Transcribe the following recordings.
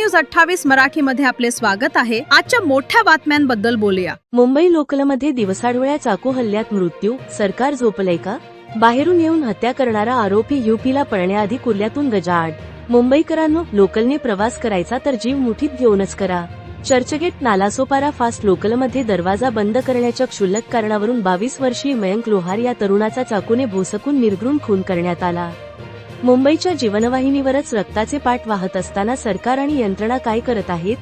News 28 मराठीमध्ये आपले स्वागत आहे। आजच्या मोठ्या बातम्यांबद्दल बोलूया। मुंबई लोकलमध्ये दिवसाढवळ्या चाकू हल्ल्यात मृत्यू, सरकार झोपलंय का? बाहेरून येऊन हत्या करणारा आरोपी यूपीला पळण्याआधी कुर्ल्यातून गजाआड। मुंबईकरांनो, लोकलने प्रवास करायचा तर जीव मुठीत घेऊनच करा। चर्चगेट नालासोपारा फास्ट लोकलमध्ये दरवाजा बंद करण्याच्या क्षुल्लक कारणावरून 22 वर्षीय मयंक लोहार या तरुणाचा चाकूने भोसकून निर्घृण खून करण्यात आला। मुंबईच्या जीवनवाहिनीवरच रक्ताचे पाट वाहत असताना सरकार आणि यंत्रणा काय करत आहेत?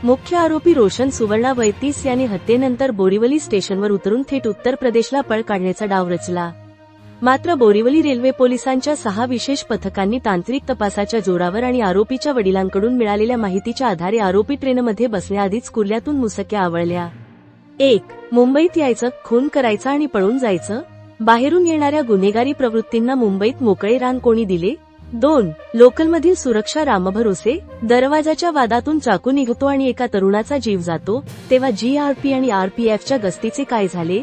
मुख्य आरोपी रोशन सुवर्णा वय 30 यांनी हत्येनंतर बोरीवली स्टेशनवर उतरून थेट उत्तर प्रदेशला पळ काढण्याचा डाव रचला। मात्र बोरीवली रेल्वे पोलिसांच्या 6 विशेष पथकांनी तांत्रिक तपासाच्या जोरावर आणि आरोपीच्या वडिलांकडून मिळालेल्या माहितीच्या आधारे आरोपी ट्रेनमध्ये बसण्याआधीच कुर्ल्यातून मुसक्या आवळल्या। 1. मुंबईत यायचं, खून करायचा आणि पळून जायचं? बाहेरून येणाऱ्या गुन्हेगारी प्रवृत्तींना मुंबईत मोकळे रान कोणी दिले? 2. लोकलमधील सुरक्षा रामभरोसे? दरवाजाच्या वादातून चाकू निघतो आणि एका तरुणाचा जीव जातो, तेव्हा जीआरपी आणि आरपीएफच्या गस्तीचे काय झाले?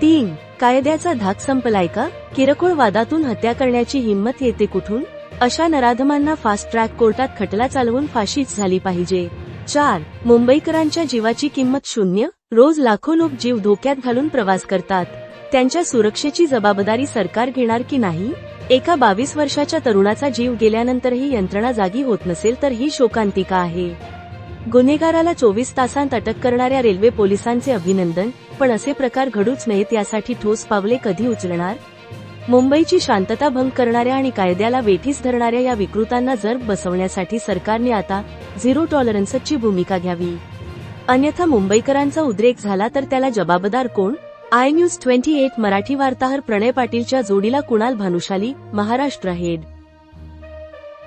3. कायद्याचा धाक संपलाय का? किरकोळ वादातून हत्या करण्याची हिंमत येते कुठून? अशा नराधमांना फास्ट ट्रॅक कोर्टात खटला चालवून फाशीच झाली पाहिजे। 4. मुंबईकरांच्या जीवाची किंमत शून्य? रोज लाखो लोक जीव धोक्यात घालून प्रवास करतात, त्यांच्या सुरक्षेची जबाबदारी सरकार घेणार की नाही? एका 22 वर्षाच्या तरुणाचा जीव गेल्यानंतरही यंत्रणा जागी होत नसेल तर ही शोकांतिका आहे। गुन्हेगाराला 24 तासांत अटक करणाऱ्या रेल्वे पोलिसांचे अभिनंदन, पण असे प्रकार घडूच नयेत यासाठी ठोस पावले कधी उचलणार? मुंबईची शांतता भंग करणाऱ्या आणि कायद्याला वेठीस धरणाऱ्या या विकृतांना जर बसवण्यासाठी सरकारने आता झिरो टॉलरन्सची भूमिका घ्यावी, अन्यथा मुंबईकरांचा उद्रेक झाला तर त्याला जबाबदार कोण? iNews 28 मराठी वार्ताहर प्रणय पाटीलच्या जोडीला कुणाल भानुशाली, महाराष्ट्र हेड।